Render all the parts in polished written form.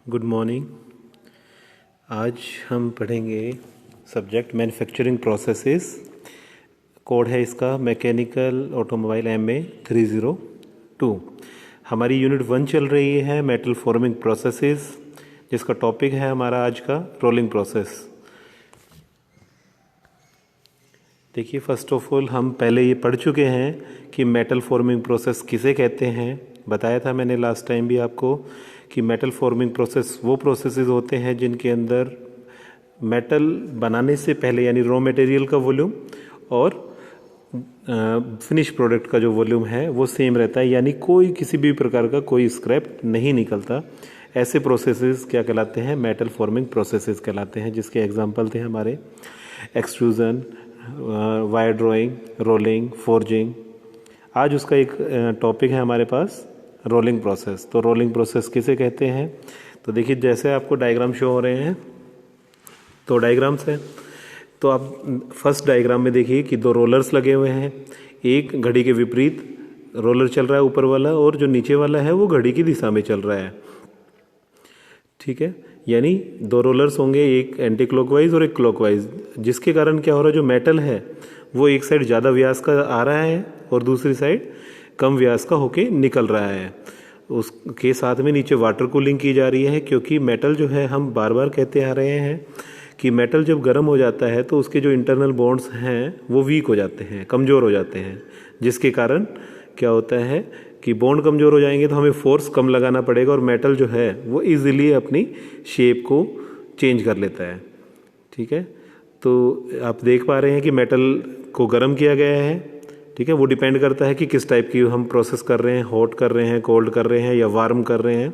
Good morning. आज हम पढ़ेंगे सब्जेक्ट मैन्युफैक्चरिंग प्रोसेसेस। कोड है इसका मैकेनिकल ऑटोमोबाइल MA 302। हमारी यूनिट 1 चल रही है मेटल फॉर्मिंग प्रोसेसेस, जिसका टॉपिक है हमारा आज का रोलिंग प्रोसेस। देखिए, फर्स्ट ऑफ ऑल हम पहले ये पढ़ चुके हैं कि मेटल फॉर्मिंग प्रोसेस किसे कहते हैं। बताया था मैंने लास्ट टाइम भी आपको कि मेटल फॉर्मिंग प्रोसेस वो प्रोसेसेस होते हैं जिनके अंदर मेटल बनाने से पहले यानी रॉ मटेरियल का वॉल्यूम और फिनिश प्रोडक्ट का जो वॉल्यूम है वो सेम रहता है, यानी कोई किसी भी प्रकार का कोई स्क्रैप नहीं निकलता। ऐसे प्रोसेसेस क्या कहलाते हैं? मेटल फॉर्मिंग प्रोसेसेस कहलाते हैं, जिसके एग्जांपल थे हमारे extrusion, wire drawing, rolling, forging. आज उसका एक टॉपिक है हमारे पास रोलिंग प्रोसेस। तो रोलिंग प्रोसेस किसे कहते हैं? तो देखिए, जैसे आपको डायग्राम शो हो रहे हैं, तो डायग्राम्स हैं। तो आप फर्स्ट डायग्राम में देखिए कि दो रोलर्स लगे हुए हैं। एक घड़ी के विपरीत रोलर चल रहा है ऊपर वाला, और जो नीचे वाला है वो घड़ी की दिशा में चल रहा है। ठीक है, यानी दो रोलर्स होंगे, एक एंटी क्लॉकवाइज और एक क्लॉकवाइज, जिसके कारण क्या हो रहा है, जो मेटल है वो एक साइड ज़्यादा व्यास का आ रहा है और दूसरी साइड कम व्यास का होके निकल रहा है। उसके साथ में नीचे वाटर कूलिंग की जा रही है, क्योंकि मेटल जो है, हम बार बार कहते आ रहे हैं कि मेटल जब गर्म हो जाता है तो उसके जो इंटरनल बॉन्ड्स हैं वो वीक हो जाते हैं, कमज़ोर हो जाते हैं, जिसके कारण क्या होता है कि बॉन्ड कमज़ोर हो जाएंगे तो हमें फोर्स कम लगाना पड़ेगा और मेटल जो है वो इजीली अपनी शेप को चेंज कर लेता है। ठीक है, तो आप देख पा रहे हैं कि मेटल को गर्म किया गया है। ठीक है, वो डिपेंड करता है कि किस टाइप की हम प्रोसेस कर रहे हैं, हॉट कर रहे हैं, कोल्ड कर रहे हैं या वार्म कर रहे हैं।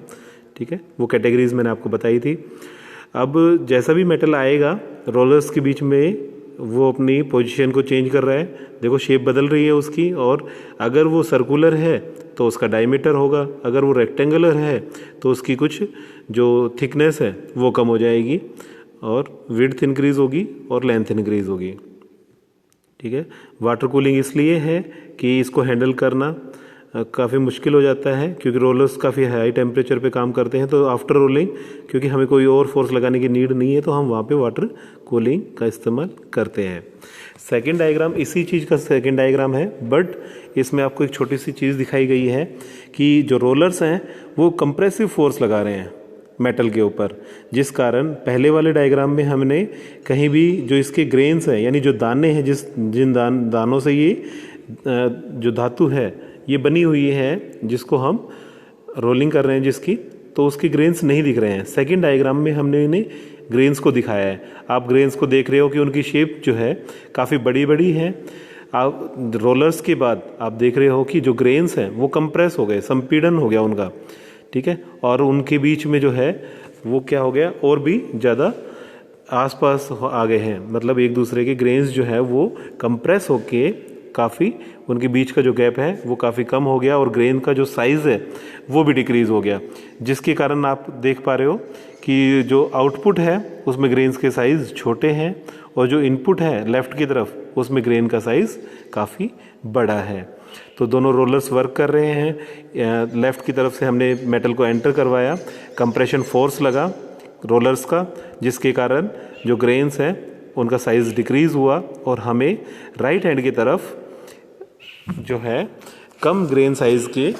ठीक है, वो कैटेगरीज मैंने आपको बताई थी। अब जैसा भी मेटल आएगा, रोलर्स के बीच में वो अपनी पोजीशन को चेंज कर रहा है। देखो, शेप बदल रही है उसकी, और अगर वो सर्कुलर है तो उसका डायमीटर होगा, अगर वो रेक्टेंगुलर है तो उसकी कुछ जो थिकनेस है वो कम हो जाएगी, और विड्थ इंक्रीज होगी और लेंथ इंक्रीज होगी। ठीक है, वाटर कूलिंग इसलिए है कि इसको हैंडल करना काफ़ी मुश्किल हो जाता है, क्योंकि रोलर्स काफ़ी हाई टेम्परेचर पे काम करते हैं। तो आफ्टर रोलिंग, क्योंकि हमें कोई और फोर्स लगाने की नीड नहीं है, तो हम वहाँ पे वाटर कूलिंग का इस्तेमाल करते हैं। सेकंड डायग्राम इसी चीज़ का सेकंड डायग्राम है, बट इसमें आपको एक छोटी सी चीज़ दिखाई गई है कि जो रोलर्स हैं वो कंप्रेसिव फोर्स लगा रहे हैं मेटल के ऊपर, जिस कारण पहले वाले डायग्राम में हमने कहीं भी जो इसके ग्रेन्स हैं, यानी जो दाने हैं, जिन दानों से ये जो धातु है ये बनी हुई है, जिसको हम रोलिंग कर रहे हैं जिसकी, तो उसके ग्रेन्स नहीं दिख रहे हैं। सेकंड डायग्राम में हमने इन्हें ग्रेन्स को दिखाया है। आप ग्रेन्स को देख रहे हो कि उनकी शेप जो है काफ़ी बड़ी बड़ी है। आप रोलर्स के बाद आप देख रहे हो कि जो ग्रेन्स हैं वो कंप्रेस हो गए, संपीड़न हो गया उनका। ठीक है, और उनके बीच में जो है वो क्या हो गया, और भी ज़्यादा आसपास आ गए हैं। मतलब एक दूसरे के ग्रेन्स जो है वो कंप्रेस होके काफ़ी, उनके बीच का जो गैप है वो काफ़ी कम हो गया, और ग्रेन का जो साइज़ है वो भी डिक्रीज़ हो गया, जिसके कारण आप देख पा रहे हो कि जो आउटपुट है उसमें ग्रेन्स के साइज़ छोटे हैं, और जो इनपुट है लेफ़्ट की तरफ उसमें ग्रेन का साइज़ काफ़ी बड़ा है। तो दोनों रोलर्स वर्क कर रहे हैं। लेफ़्ट की तरफ से हमने मेटल को एंटर करवाया, कंप्रेशन फोर्स लगा रोलर्स का, जिसके कारण जो ग्रेन्स हैं उनका साइज़ डिक्रीज़ हुआ, और हमें राइट हैंड की तरफ जो है कम ग्रेन साइज़ के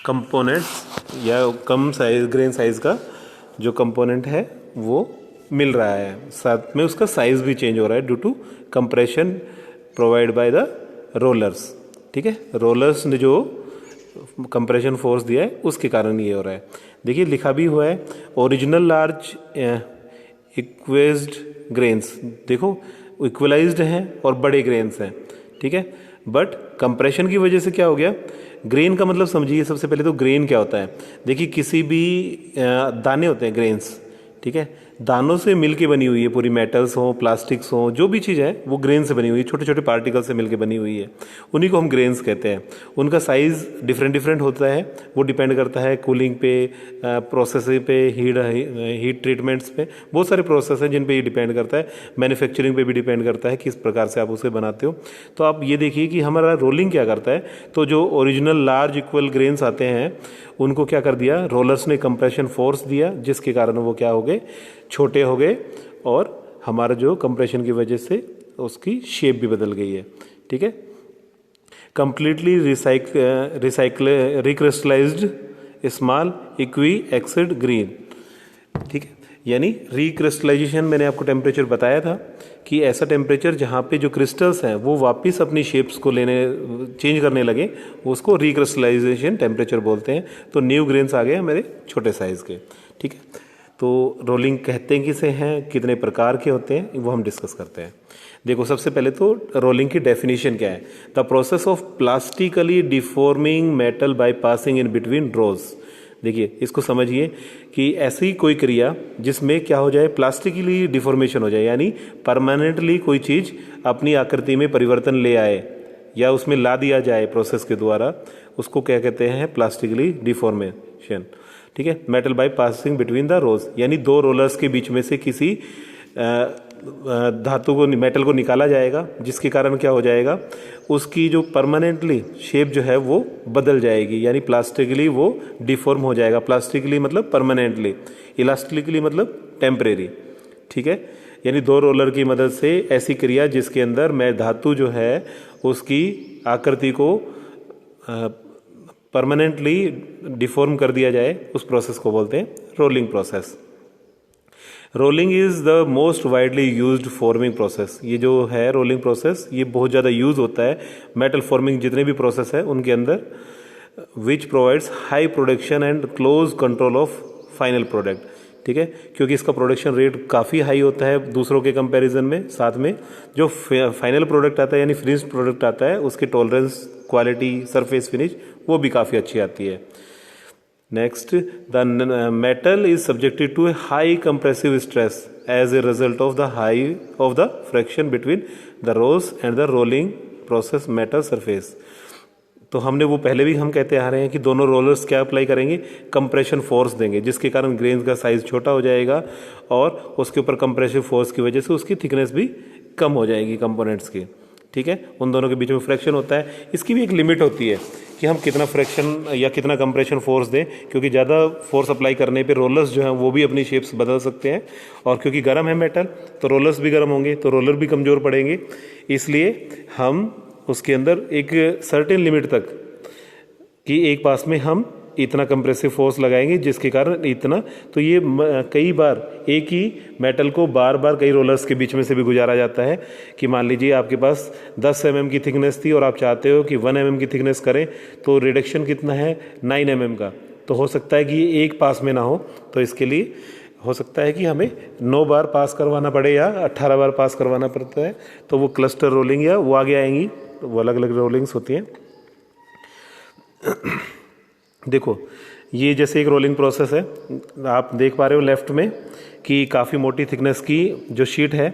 कंपोनेंट्स या कम साइज ग्रेन साइज़ का जो कंपोनेंट है वो मिल रहा है। साथ में उसका साइज़ भी चेंज हो रहा है due to compression provide by the rollers. ठीक है, रोलर्स ने जो कंप्रेशन फोर्स दिया है उसके कारण ये हो रहा है। देखिए, लिखा भी हुआ है ओरिजिनल लार्ज इक्वेज्ड ग्रेन्स। देखो, इक्वलाइज्ड हैं और बड़े ग्रेन्स हैं। ठीक है, बट कंप्रेशन की वजह से क्या हो गया, ग्रेन का मतलब समझिए। सबसे पहले तो ग्रेन क्या होता है, देखिए किसी भी दाने होते हैं ग्रेन्स। ठीक है, दानों से मिलके बनी हुई है, पूरी मेटल्स हो, प्लास्टिक्स हो, जो भी चीज़ है वो ग्रेन से बनी हुई है, छोटे छोटे पार्टिकल से मिलके बनी हुई है, उन्हीं को हम ग्रेन्स कहते हैं। उनका साइज़ डिफरेंट डिफरेंट होता है, वो डिपेंड करता है कूलिंग पे, प्रोसेस पे, हीट ट्रीटमेंट्स पे, बहुत सारे प्रोसेस हैं जिन पे ये डिपेंड करता है। मैन्युफैक्चरिंग पे भी डिपेंड करता है किस प्रकार से आप उसे बनाते हो। तो आप ये देखिए कि हमारा रोलिंग क्या करता है, तो जो ओरिजिनल लार्ज इक्वल ग्रेन्स आते हैं उनको क्या कर दिया, रोलर्स ने कंप्रेशन फोर्स दिया, जिसके कारण वो क्या हो गए, छोटे हो गए, और हमारा जो कंप्रेशन की वजह से उसकी शेप भी बदल गई है। ठीक है, completely recrystallised small equiaxed grain. ठीक है, यानी रिक्रिस्टलाइजेशन मैंने आपको टेम्परेचर बताया था कि ऐसा टेम्परेचर जहाँ पे जो क्रिस्टल्स हैं वो वापस अपनी शेप्स को चेंज करने लगे, उसको रिक्रिस्टलाइजेशन टेम्परेचर बोलते हैं। तो न्यू ग्रेन्स आ गए मेरे छोटे साइज़ के। ठीक है, तो रोलिंग कहते हैं किसे हैं, कितने प्रकार के होते हैं, वो हम डिस्कस करते हैं। देखो, सबसे पहले तो रोलिंग की डेफिनेशन क्या है। The process of plastically deforming metal by passing in between rolls. देखिए, इसको समझिए कि ऐसी कोई क्रिया जिसमें क्या हो जाए, प्लास्टिकली डिफॉर्मेशन हो जाए, यानी परमानेंटली कोई चीज़ अपनी आकृति में परिवर्तन ले आए या उसमें ला दिया जाए प्रोसेस के द्वारा, उसको क्या कहते हैं, प्लास्टिकली डिफॉर्मेशन। ठीक है, metal by passing between the rolls, यानी दो रोलर्स के बीच में से किसी धातु को, मेटल को निकाला जाएगा, जिसके कारण क्या हो जाएगा, उसकी जो परमानेंटली शेप जो है वो बदल जाएगी, यानी प्लास्टिकली वो डिफॉर्म हो जाएगा। प्लास्टिकली मतलब परमानेंटली, इलास्टिकली मतलब टेम्परेरी। ठीक है, यानी दो रोलर की मदद से ऐसी क्रिया जिसके अंदर मैं धातु जो है उसकी आकृति को परमानेंटली डिफॉर्म कर दिया जाए, उस प्रोसेस को बोलते हैं rolling process. Rolling is the most widely used forming process. ये जो है रोलिंग प्रोसेस, ये बहुत ज़्यादा यूज़ होता है मेटल फॉर्मिंग जितने भी प्रोसेस है उनके अंदर, which provides high production and close control of final product. ठीक है, क्योंकि इसका प्रोडक्शन रेट काफ़ी हाई होता है दूसरों के कंपैरिजन में, साथ में जो फाइनल प्रोडक्ट आता है यानी फिनिश्ड प्रोडक्ट आता है उसकी टॉलरेंस, क्वालिटी, सरफेस फिनिश वो भी काफ़ी अच्छी आती है। Next, the metal is subjected to a high compressive stress as a result of the friction between the rollers and the rolling process metal surface. तो हमने वो पहले भी हम कहते आ रहे हैं कि दोनों रोलर्स क्या अप्लाई करेंगे, कंप्रेशन फोर्स देंगे, जिसके कारण ग्रेन का साइज छोटा हो जाएगा और उसके ऊपर कंप्रेसिव फोर्स की वजह से उसकी थिकनेस भी कम हो जाएगी कंपोनेंट्स की। ठीक है, उन दोनों के बीच में फ्रैक्शन होता है। इसकी भी एक लिमिट होती है कि हम कितना फ्रैक्शन या कितना कंप्रेशन फोर्स दें, क्योंकि ज़्यादा फोर्स अप्लाई करने पे रोलर्स जो हैं वो भी अपनी शेप्स बदल सकते हैं, और क्योंकि गर्म है मेटल तो रोलर्स भी गर्म होंगे तो रोलर भी कमज़ोर पड़ेंगे। इसलिए हम उसके अंदर एक सर्टेन लिमिट तक कि एक पास में हम इतना कंप्रेसिव फोर्स लगाएंगे जिसके कारण इतना, तो ये कई बार एक ही मेटल को बार बार कई रोलर्स के बीच में से भी गुजारा जाता है कि मान लीजिए आपके पास 10 mm की थिकनेस थी और आप चाहते हो कि 1 mm की थिकनेस करें, तो रिडक्शन कितना है 9 mm का, तो हो सकता है कि ये एक पास में ना हो, तो इसके लिए हो सकता है कि हमें 9 बार पास करवाना पड़े या 18 बार पास करवाना पड़ता है। तो वो क्लस्टर रोलिंग या वो आगे आएंगी, वो अलग अलग रोलिंग्स होती हैं। देखो, ये जैसे एक रोलिंग प्रोसेस है, आप देख पा रहे हो लेफ्ट में कि काफ़ी मोटी थिकनेस की जो शीट है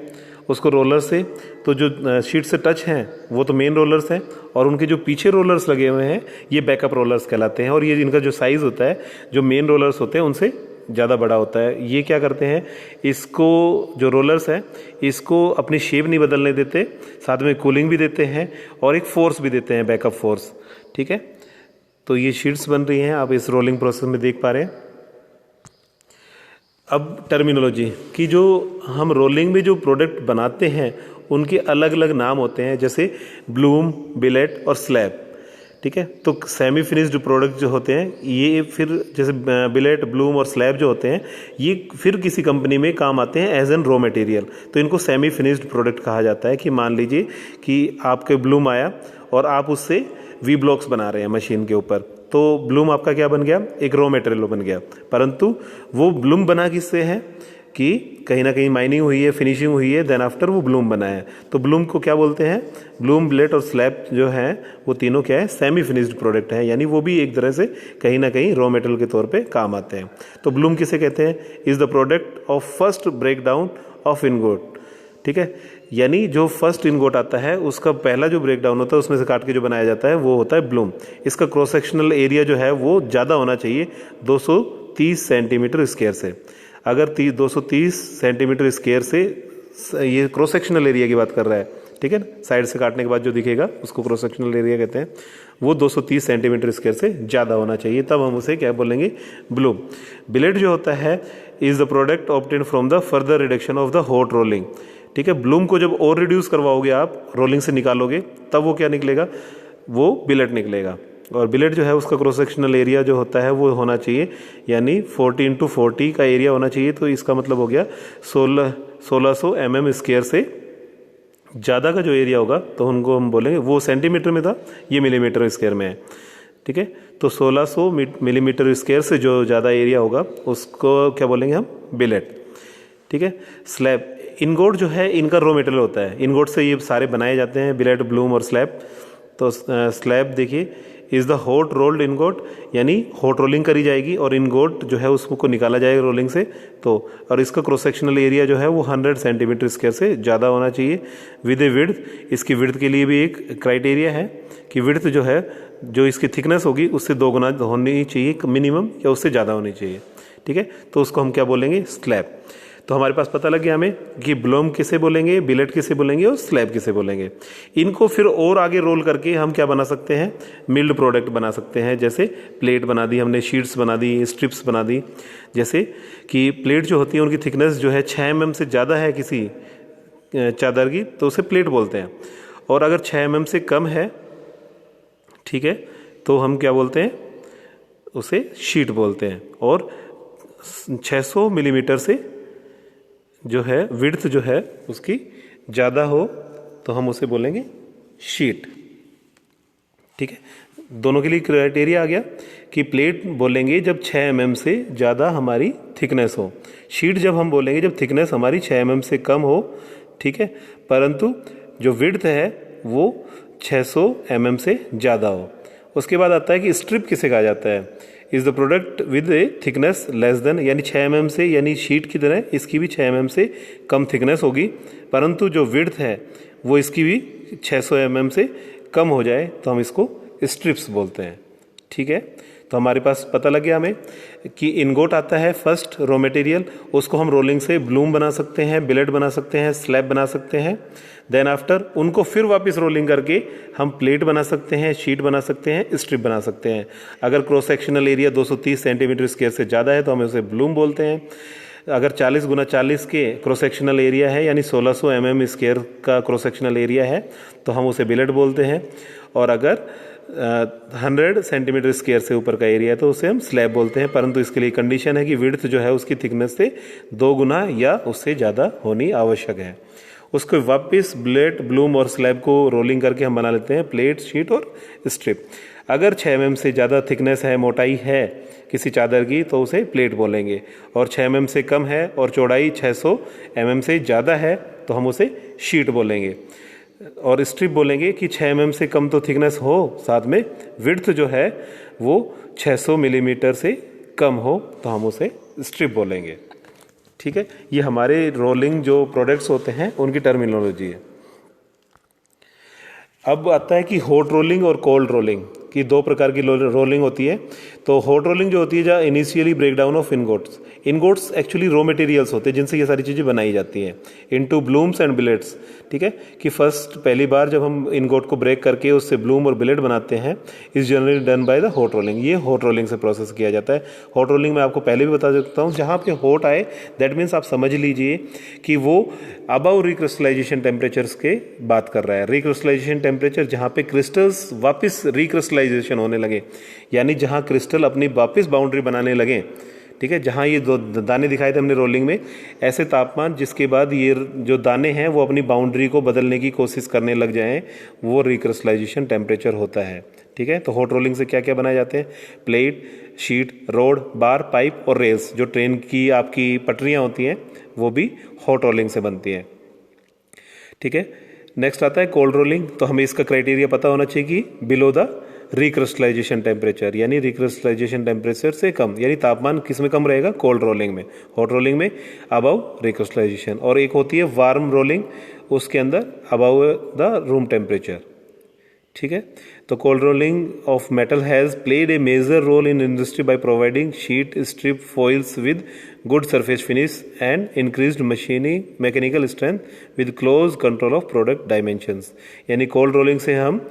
उसको रोलर से, तो जो शीट से टच हैं वो तो मेन रोलर्स हैं, और उनके जो पीछे रोलर्स लगे हुए हैं ये बैकअप रोलर्स कहलाते हैं, और ये इनका जो साइज़ होता है जो मेन रोलर्स होते हैं उनसे ज़्यादा बड़ा होता है। ये क्या करते हैं, इसको जो रोलर्स हैं इसको अपनी शेप नहीं बदलने देते, साथ में कूलिंग भी देते हैं और एक फोर्स भी देते हैं, बैकअप फोर्स। ठीक है, तो ये शीट्स बन रही हैं, आप इस रोलिंग प्रोसेस में देख पा रहे हैं। अब टर्मिनोलॉजी की, जो हम रोलिंग में जो प्रोडक्ट बनाते हैं उनके अलग अलग नाम होते हैं, जैसे ब्लूम, बिलेट और स्लैब। ठीक है, तो सेमी फिनिश्ड प्रोडक्ट जो होते हैं ये फिर जैसे बिलेट, ब्लूम और स्लैब जो होते हैं ये फिर किसी कंपनी में काम आते हैं एज एन रॉ मटेरियल, तो इनको सेमी फिनिश्ड प्रोडक्ट कहा जाता है। कि मान लीजिए कि आपके ब्लूम आया और आप उससे वी ब्लॉक्स बना रहे हैं मशीन के ऊपर, तो ब्लूम आपका क्या बन गया, एक रॉ मटेरियल बन गया, परंतु वो ब्लूम बना किससे है, कि कहीं ना कहीं माइनिंग हुई है, फिनिशिंग हुई है, देन आफ्टर वो ब्लूम बना है। तो ब्लूम को क्या बोलते हैं? ब्लूम, बिलेट और स्लैब जो है वो तीनों क्या है? सेमी फिनिश्ड प्रोडक्ट है, यानी वो भी एक तरह से कहीं ना कहीं रॉ मेटेरियल के तौर पे काम आते हैं। तो ब्लूम किसे कहते हैं? Is the product of first break down of ingot, ठीक है, यानी जो फर्स्ट इनगोट आता है उसका पहला जो ब्रेक डाउन होता है उसमें से काट के जो बनाया जाता है वो होता है ब्लूम। इसका क्रॉस सेक्शनल एरिया जो है वो ज़्यादा होना चाहिए 230 सेंटीमीटर स्क्वायर से। अगर 230 सेंटीमीटर स्क्वायर से, ये क्रॉस सेक्शनल एरिया की बात कर रहा है, ठीक है ना, साइड से काटने के बाद जो दिखेगा उसको क्रॉस सेक्शनल एरिया कहते हैं, वो 230 सेंटीमीटर स्क्वायर से ज़्यादा होना चाहिए, तब हम उसे क्या बोलेंगे? ब्लूम। बिलेट जो होता है is the product obtained from the further reduction of the hot rolling, ठीक है। ब्लूम को जब और रिड्यूस करवाओगे आप, रोलिंग से निकालोगे, तब वो क्या निकलेगा? वो बिलेट निकलेगा। और बिलेट जो है उसका क्रॉस सेक्शनल एरिया जो होता है वो होना चाहिए, यानी 40x40 का एरिया होना चाहिए। तो इसका मतलब हो गया 1600 mm स्क्वायर से ज़्यादा का जो एरिया होगा तो उनको हम बोलेंगे, वो सेंटीमीटर में था, ये मिलीमीटर स्क्वायर में है, ठीक है। तो 1600 मिलीमीटर स्क्वायर से जो ज़्यादा एरिया होगा उसको क्या बोलेंगे हम? बिलेट, ठीक है। स्लैब, इनगोट जो है इनका रॉ मटेरियल होता है, इनगोट से ये सारे बनाए जाते हैं, बिलेट, ब्लूम और स्लैब। तो स्लैब देखिए is the hot rolled ingot, यानी हॉट रोलिंग करी जाएगी और इनगोट जो है उसको निकाला जाएगा रोलिंग से। तो और इसका क्रॉस सेक्शनल एरिया जो है वो 100 सेंटीमीटर स्क्वायर से ज़्यादा होना चाहिए विद ए विड्थ। इसकी विड्थ के लिए भी एक क्राइटेरिया है कि विड्थ जो है, जो इसकी थिकनेस होगी उससे 2 गुना होनी चाहिए मिनिमम, या उससे ज़्यादा होनी चाहिए, ठीक है। तो उसको हम क्या बोलेंगे? स्लैब। तो हमारे पास पता लग गया हमें कि ब्लूम किसे बोलेंगे, बिलेट किसे बोलेंगे और स्लैब किसे बोलेंगे। इनको फिर और आगे रोल करके हम क्या बना सकते हैं? मिल्ड प्रोडक्ट बना सकते हैं। जैसे प्लेट बना दी हमने, शीट्स बना दी, स्ट्रिप्स बना दी। जैसे कि प्लेट जो होती है उनकी थिकनेस जो है 6 mm से ज़्यादा है किसी चादर की, तो उसे प्लेट बोलते हैं। और अगर 6 mm से कम है, ठीक है, तो हम क्या बोलते हैं? उसे शीट बोलते हैं। और 600 मिलीमीटर से जो है विड्थ जो है उसकी ज़्यादा हो तो हम उसे बोलेंगे शीट, ठीक है। दोनों के लिए क्राइटेरिया आ गया कि प्लेट बोलेंगे जब 6 mm से ज़्यादा हमारी थिकनेस हो, शीट जब हम बोलेंगे जब थिकनेस हमारी 6 mm से कम हो, ठीक है, परंतु जो विड्थ है वो 600 mm से ज़्यादा हो। उसके बाद आता है कि स्ट्रिप किसे कहा जाता है? Is the product with A thickness less than, यानी 6 mm से, यानी शीट की तरह इसकी भी 6 mm से कम थिकनेस होगी, परंतु जो विड्थ है वो इसकी भी 600 mm से कम हो जाए तो हम इसको स्ट्रिप्स बोलते हैं, ठीक है। तो हमारे पास पता लग गया हमें कि इनगोट आता है फर्स्ट रॉ मटेरियल, उसको हम रोलिंग से ब्लूम बना सकते हैं, बिलेट बना सकते हैं, स्लैब बना सकते हैं। देन आफ्टर उनको फिर वापस रोलिंग करके हम प्लेट बना सकते हैं, शीट बना सकते हैं, स्ट्रिप बना सकते हैं। अगर cross sectional area 230 centimetre square से ज़्यादा है तो हम उसे ब्लूम बोलते हैं। अगर 40 × 40 के क्रॉस सेक्शनल एरिया है, यानी 1600 mm स्क्वायर का क्रॉस सेक्शनल एरिया है, तो हम उसे बिलेट बोलते हैं। और अगर 100 सेंटीमीटर स्क्वायर से ऊपर का एरिया है तो उसे हम स्लैब बोलते हैं, परंतु इसके लिए कंडीशन है कि विड्थ जो है उसकी थिकनेस से 2 गुना या उससे ज़्यादा होनी आवश्यक है। उसको वापस बिलेट, ब्लूम और स्लैब को रोलिंग करके हम बना लेते हैं प्लेट, शीट और स्ट्रिप। अगर 6 mm से ज़्यादा थिकनेस है, मोटाई है किसी चादर की, तो उसे प्लेट बोलेंगे। और 6 mm से कम है और चौड़ाई 600 mm से ज़्यादा है तो हम उसे शीट बोलेंगे। और स्ट्रिप बोलेंगे कि 6 mm से कम तो थिकनेस हो, साथ में विड्थ जो है वो 600 मिलीमीटर से कम हो तो हम उसे स्ट्रिप बोलेंगे, ठीक है। ये हमारे रोलिंग जो प्रोडक्ट्स होते हैं उनकी टर्मिनोलॉजी है। अब आता है कि हॉट रोलिंग और कोल्ड रोलिंग की 2 प्रकार की रोलिंग होती है। तो हॉट रोलिंग जो होती है जहाँ initially breakdown of ingots, ingots actually raw materials होते हैं जिनसे ये सारी चीज़ें बनाई जाती हैं, इनटू ब्लूम्स एंड बिलेट्स, ठीक है। कि फर्स्ट पहली बार जब हम इनगोट को ब्रेक करके उससे ब्लूम और बिलेट बनाते हैं, is generally done by the hot rolling. ये हॉट रोलिंग से प्रोसेस किया जाता है। हॉट रोलिंग मैं आपको पहले भी बता देता हूँ, जहाँ पे हॉट आए दैट मीन्स आप समझ लीजिए कि वो अबव रिक्रिस्टलाइजेशन टेम्परेचर्स के बात कर रहा है। रिक्रिस्टलाइजेशन टेम्परेचर जहाँ पे क्रिस्टल्स वापस रिक्रिस्टलाइजेशन होने लगे, यानी जहाँ क्रिस्टल अपनी वापस बाउंड्री बनाने लगे, ठीक है। जहाँ ये दो दाने दिखाए थे हमने रोलिंग में, ऐसे तापमान जिसके बाद ये जो दाने हैं वो अपनी बाउंड्री को बदलने की कोशिश करने लग जाएं, वो रिक्रिस्टलाइजेशन टेम्परेचर होता है, ठीक है। तो हॉट रोलिंग से क्या क्या बनाए जाते हैं, प्लेट, शीट, रोड, बार, पाइप और रेल्स, जो ट्रेन की आपकी पटरियाँ होती हैं वो भी हॉट रोलिंग से बनती हैं, ठीक है। नेक्स्ट आता है कोल्ड रोलिंग। तो हमें इसका क्राइटेरिया पता होना चाहिए कि बिलो द रिक्रिस्टलाइजेशन टेम्परेचर, यानी रिक्रिस्टलाइजेशन टेम्परेचर से कम, यानी तापमान किस में कम रहेगा, कोल्ड रोलिंग में। हॉट रोलिंग में अबव रिक्रिस्टलाइजेशन। और एक होती है वार्म रोलिंग, उसके अंदर अबव द रूम टेम्परेचर, ठीक है। तो cold rolling of metal has played a major role in industry by providing sheet strip foils with good surface finish and increased machining mechanical strength with close control of product dimensions. यानी cold rolling से हम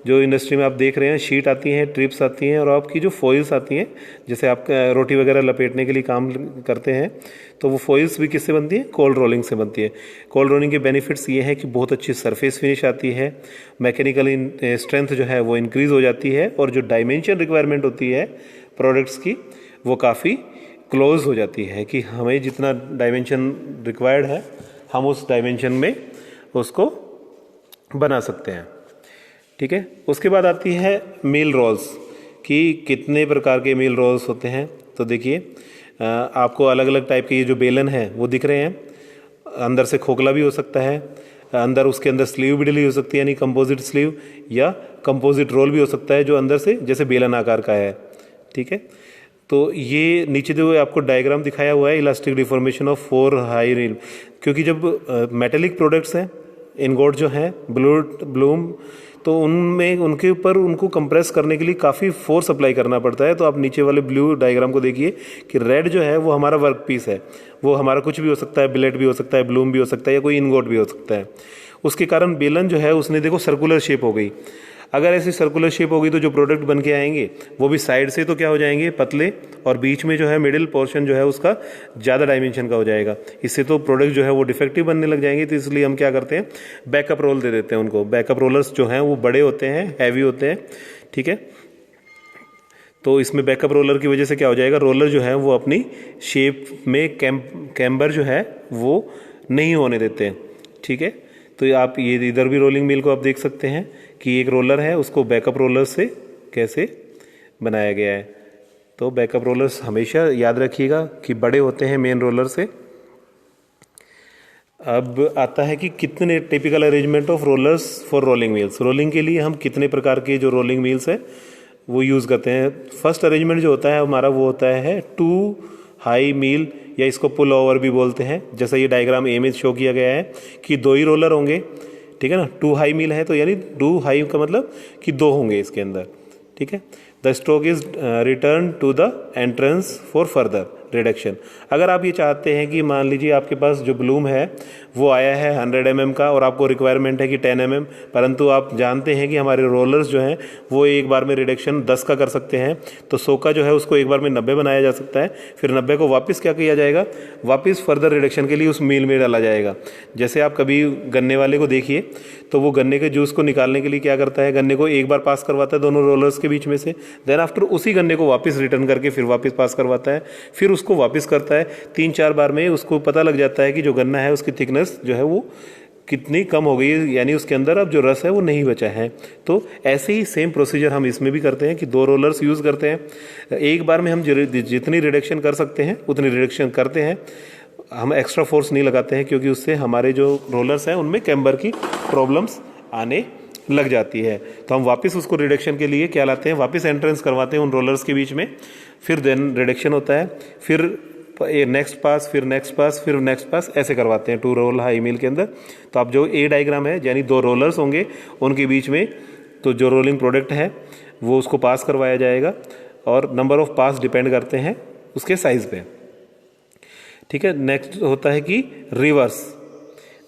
जो industry में आप देख रहे हैं, sheet आती हैं, ट्रिप्स आती हैं और आपकी जो फॉइल्स आती हैं, जैसे आप रोटी वगैरह लपेटने के लिए काम करते हैं, तो वो फॉइल्स भी किससे बनती है, कोल्ड रोलिंग से बनती है। कोल्ड रोलिंग के बेनिफिट्स ये हैं कि बहुत अच्छी सरफेस फिनिश आती है, मैकेनिकल स्ट्रेंथ जो है वो इंक्रीज हो जाती है, और जो डायमेंशन रिक्वायरमेंट होती है प्रोडक्ट्स की वो काफ़ी क्लोज हो जाती है, कि हमें जितना डायमेंशन रिक्वायर्ड है हम उस डायमेंशन में उसको बना सकते हैं, ठीक है। उसके बाद आती है मील रोल्स, कि कितने प्रकार के मील रोल्स होते हैं। तो देखिए आपको अलग अलग टाइप के ये जो बेलन है वो दिख रहे हैं, अंदर से खोखला भी हो सकता है, अंदर उसके अंदर स्लीव भी डली हो सकती है, यानी कंपोजिट स्लीव, या कंपोजिट रोल भी हो सकता है जो अंदर से जैसे बेलन आकार का है, ठीक है। तो ये नीचे जो आपको डायग्राम दिखाया हुआ है, elastic deformation of 4 high reel, क्योंकि जब मेटेलिक प्रोडक्ट्स हैं, इनगोट जो हैं, ब्लूम, तो उनमें उनके ऊपर उनको कंप्रेस करने के लिए काफ़ी फोर्स अप्लाई करना पड़ता है। तो आप नीचे वाले ब्लू डायग्राम को देखिए कि रेड जो है वो हमारा वर्क पीस है, वो हमारा कुछ भी हो सकता है, बिलेट भी हो सकता है, ब्लूम भी हो सकता है, या कोई इनगोट भी हो सकता है। उसके कारण बेलन जो है उसने देखो सर्कुलर शेप हो गई। अगर ऐसी सर्कुलर शेप होगी तो जो प्रोडक्ट बन के आएंगे वो भी साइड से तो क्या हो जाएंगे, पतले, और बीच में जो है मिडिल पोर्शन जो है उसका ज़्यादा डायमेंशन का हो जाएगा। इससे तो प्रोडक्ट जो है वो डिफेक्टिव बनने लग जाएंगे। तो इसलिए हम क्या करते हैं, बैकअप रोल दे देते हैं उनको। बैकअप रोलर्स जो हैं वो बड़े होते हैं, हैवी होते हैं, ठीक है। तो इसमें बैकअप रोलर की वजह से क्या हो जाएगा, रोलर जो है वो अपनी शेप में कैम्बर जो है वो नहीं होने देते, ठीक है। तो आप ये इधर भी रोलिंग मिल को आप देख सकते हैं कि एक रोलर है, उसको बैकअप रोलर से कैसे बनाया गया है। तो बैकअप रोलर्स हमेशा याद रखिएगा कि बड़े होते हैं मेन रोलर से। अब आता है कि कितने typical arrangement of rollers for rolling mills. Rolling के लिए हम कितने प्रकार के जो रोलिंग मिल्स है वो यूज़ करते हैं। फर्स्ट अरेंजमेंट जो होता है हमारा वो होता है 2 हाई मील, या इसको पुल ओवर भी बोलते हैं। जैसा ये डायग्राम ए में शो किया गया है कि 2 ही रोलर होंगे, ठीक है ना। 2 हाई मील है तो यानी 2 हाई का मतलब कि 2 होंगे इसके अंदर, ठीक है। The stroke is return to the entrance for further reduction. अगर आप ये चाहते हैं कि मान लीजिए आपके पास जो ब्लूम है वो आया है 100 mm का और आपको रिक्वायरमेंट है कि 10 mm, परंतु आप जानते हैं कि हमारे रोलर्स जो हैं वो एक बार में रिडक्शन 10 का कर सकते हैं, तो 100 का जो है उसको एक बार में 90 बनाया जा सकता है। फिर 90 को वापस क्या किया जाएगा, वापस फर्दर रिडक्शन के लिए उस मील में डाला जाएगा। जैसे आप कभी गन्ने वाले को देखिए तो वो गन्ने के जूस को निकालने के लिए क्या करता है, गन्ने को एक बार पास करवाता है दोनों रोलर्स के बीच में से, देन आफ्टर उसी गन्ने को वापस रिटर्न करके फिर वापस पास करवाता है, फिर उसको वापस करता है। 3-4 बार में उसको पता लग जाता है कि जो गन्ना है उसकी थिकनेस जो है वो कितनी कम हो गई है, यानी उसके अंदर अब जो रस है वो नहीं बचा है। तो ऐसे ही सेम प्रोसीजर हम इसमें भी करते हैं कि 2 रोलर्स यूज़ करते हैं। एक बार में हम जितनी रिडक्शन कर सकते हैं उतनी रिडक्शन करते हैं, हम एक्स्ट्रा फोर्स नहीं लगाते हैं, क्योंकि उससे हमारे जो रोलर्स हैं उनमें कैम्बर की प्रॉब्लम्स आने लग जाती है। तो हम वापस उसको रिडक्शन के लिए क्या लाते हैं, वापस एंट्रेंस करवाते हैं उन रोलर्स के बीच में, फिर देन रिडक्शन होता है, फिर नेक्स्ट पास, फिर नेक्स्ट पास, फिर नेक्स्ट पास, ऐसे करवाते हैं 2 रोल हाई मील के अंदर। तो आप जो ए डायग्राम है यानी 2 रोलर्स होंगे उनके बीच में तो जो रोलिंग प्रोडक्ट है वो उसको पास करवाया जाएगा, और नंबर ऑफ पास डिपेंड करते हैं उसके साइज़ पे, ठीक है। नेक्स्ट होता है कि रिवर्स।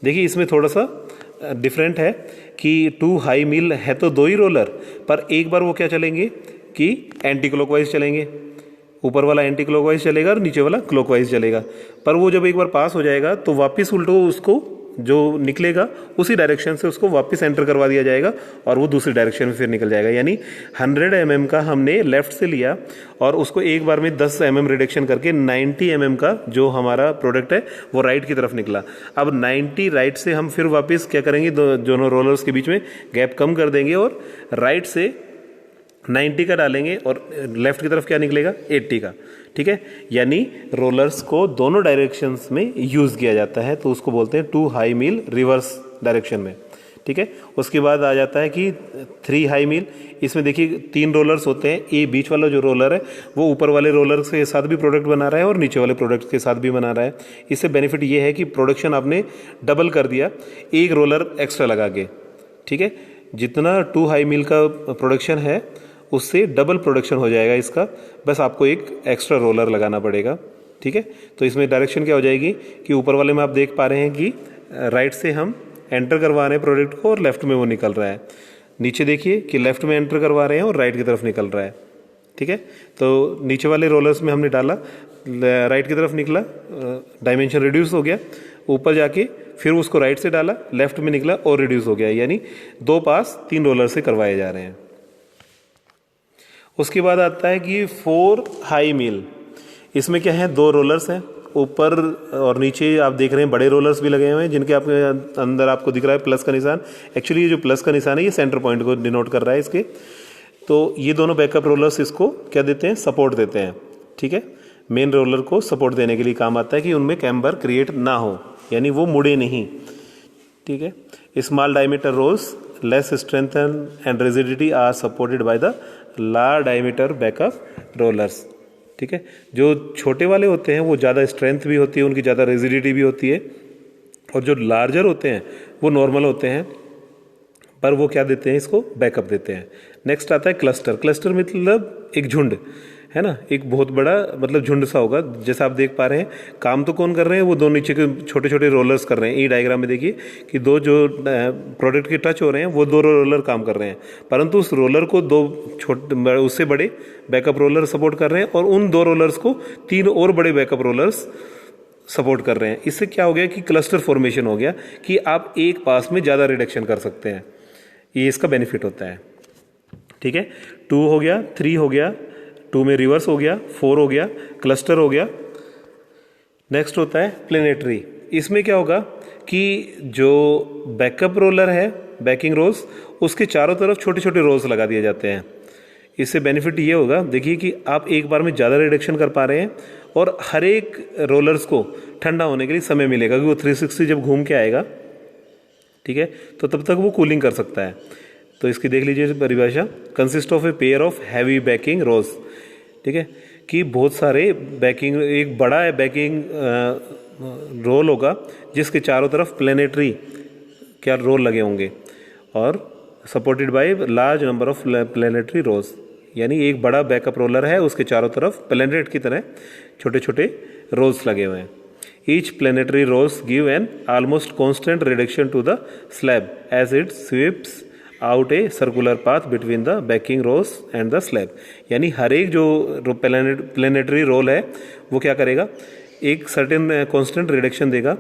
देखिए इसमें थोड़ा सा डिफरेंट है कि 2 हाई मील है तो 2 ही रोलर, पर एक बार वो क्या चलेंगे कि एंटी क्लॉकवाइज चलेंगे, ऊपर वाला एंटी क्लॉकवाइज चलेगा और नीचे वाला क्लॉकवाइज चलेगा। पर वो जब एक बार पास हो जाएगा तो वापस उल्टो उसको जो निकलेगा उसी डायरेक्शन से उसको वापस एंटर करवा दिया जाएगा और वो दूसरी डायरेक्शन में फिर निकल जाएगा। यानी 100 mm का हमने लेफ्ट से लिया और उसको एक बार में 10 mm रिडक्शन करके 90 mm का जो हमारा प्रोडक्ट है वो राइट की तरफ निकला। अब 90 राइट से हम फिर वापस क्या करेंगे, दोनों रोलर्स के बीच में गैप कम कर देंगे और राइट से 90 का डालेंगे और लेफ्ट की तरफ क्या निकलेगा 80 का, ठीक है। यानी रोलर्स को दोनों डायरेक्शंस में यूज़ किया जाता है, तो उसको बोलते हैं 2 हाई मील रिवर्स डायरेक्शन में, ठीक है। उसके बाद आ जाता है कि 3 हाई मील। इसमें देखिए 3 रोलर्स होते हैं, ये बीच वाला जो रोलर है वो ऊपर वाले रोलर के साथ भी प्रोडक्ट बना रहा है और नीचे वाले प्रोडक्ट के साथ भी बना रहा है। इससे बेनिफिट ये है कि प्रोडक्शन आपने डबल कर दिया एक रोलर एक्स्ट्रा लगा के, ठीक है। जितना 2 हाई मील का प्रोडक्शन है उससे डबल प्रोडक्शन हो जाएगा इसका, बस आपको एक एक्स्ट्रा रोलर लगाना पड़ेगा, ठीक है। तो इसमें डायरेक्शन क्या हो जाएगी कि ऊपर वाले में आप देख पा रहे हैं कि राइट से हम एंटर करवा रहे हैं प्रोडक्ट को और लेफ्ट में वो निकल रहा है। नीचे देखिए कि लेफ्ट में एंटर करवा रहे हैं और राइट की तरफ निकल रहा है, ठीक है। तो नीचे वाले रोलर्स में हमने डाला, राइट की तरफ निकला, डायमेंशन रिड्यूस हो गया, ऊपर जाके फिर उसको राइट से डाला, लेफ्ट में निकला और रिड्यूस हो गया, यानी 2 पास 3 रोलर से करवाए जा रहे हैं। उसके बाद आता है कि 4 हाई मील। इसमें क्या है, 2 रोलर्स हैं, ऊपर और नीचे आप देख रहे हैं बड़े रोलर्स भी लगे हुए हैं जिनके आपके अंदर आपको दिख रहा है प्लस का निशान। एक्चुअली ये जो प्लस का निशान है ये सेंटर पॉइंट को डिनोट कर रहा है इसके। तो ये दोनों बैकअप रोलर्स इसको क्या देते हैं, सपोर्ट देते हैं, ठीक है। मेन रोलर को सपोर्ट देने के लिए काम आता है कि उनमें कैम्बर क्रिएट ना हो, यानी वो मुड़े नहीं, ठीक है। Small diameter rolls less strength and rigidity are supported by the large diameter backup rollers, ठीक है। जो छोटे वाले होते हैं वो ज़्यादा स्ट्रेंथ भी होती है, उनकी ज़्यादा रिजिडिटी भी होती है, और जो लार्जर होते हैं वो नॉर्मल होते हैं पर वो क्या देते हैं, इसको बैकअप देते हैं। नेक्स्ट आता है क्लस्टर। क्लस्टर मतलब एक झुंड है ना, एक बहुत बड़ा मतलब झुंड सा होगा। जैसा आप देख पा रहे हैं काम तो कौन कर रहे हैं, वो 2 नीचे के छोटे छोटे रोलर्स कर रहे हैं। ये डायग्राम में देखिए कि 2 जो प्रोडक्ट के टच हो रहे हैं वो 2 रोलर काम कर रहे हैं, परंतु उस रोलर को 2 छोटे उससे बड़े बैकअप रोलर सपोर्ट कर रहे हैं और उन 2 रोलर्स को 3 और बड़े बैकअप रोलर्स सपोर्ट कर रहे हैं। इससे क्या हो गया कि क्लस्टर फॉर्मेशन हो गया कि आप एक पास में ज़्यादा रिडक्शन कर सकते हैं, ये इसका बेनिफिट होता है, ठीक है। 2 हो गया, 3 हो गया, 2 में रिवर्स हो गया, 4 हो गया, क्लस्टर हो गया। नेक्स्ट होता है प्लेनेटरी। इसमें क्या होगा कि जो बैकअप रोलर है, बैकिंग रोल्स, उसके चारों तरफ छोटे छोटे रोल्स लगा दिए जाते हैं। इससे बेनिफिट ये होगा, देखिए कि आप एक बार में ज़्यादा रिडक्शन कर पा रहे हैं और हर एक रोलर्स को ठंडा होने के लिए समय मिलेगा कि वो 360 जब घूम के आएगा, ठीक है, तो तब तक वो कूलिंग कर सकता है। तो इसकी देख लीजिए परिभाषा, consist of a pair of heavy backing rolls, ठीक है, कि बहुत सारे बैकिंग, एक बड़ा बैकिंग रोल होगा जिसके चारों तरफ प्लेनेटरी क्या रोल लगे होंगे और supported by large number of planetary rolls, यानी एक बड़ा बैकअप रोलर है उसके चारों तरफ प्लेनेट की तरह छोटे छोटे रोल्स लगे हुए हैं। Each planetary rolls give an almost constant reduction to the slab as it sweeps out a circular path between the backing rolls and the slab, यानी हर एक जो प्लेनेटरी रोल है वो क्या करेगा, एक सर्टेन कांस्टेंट रिडक्शन देगा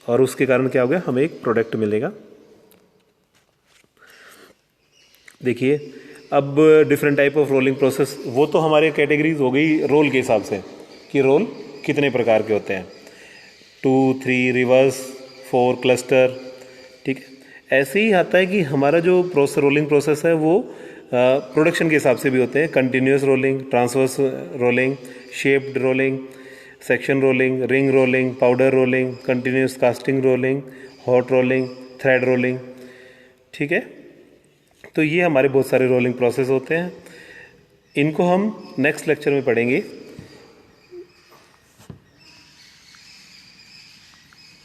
और उसके कारण क्या हो गया, हमें एक प्रोडक्ट मिलेगा। देखिए अब different type of rolling process, वो तो हमारे कैटेगरीज हो गई रोल के हिसाब से कि रोल कितने प्रकार के होते हैं, 2, 3 रिवर्स, 4 क्लस्टर, ठीक है। ऐसे ही आता है कि हमारा जो रोलिंग प्रोसेस है वो प्रोडक्शन के हिसाब से भी होते हैं, continuous rolling, transverse rolling, shaped rolling, section rolling, ring rolling, powder rolling, continuous casting rolling, hot rolling, thread rolling, ठीक है। तो ये हमारे बहुत सारे रोलिंग प्रोसेस होते हैं, इनको हम नेक्स्ट लेक्चर में पढ़ेंगे।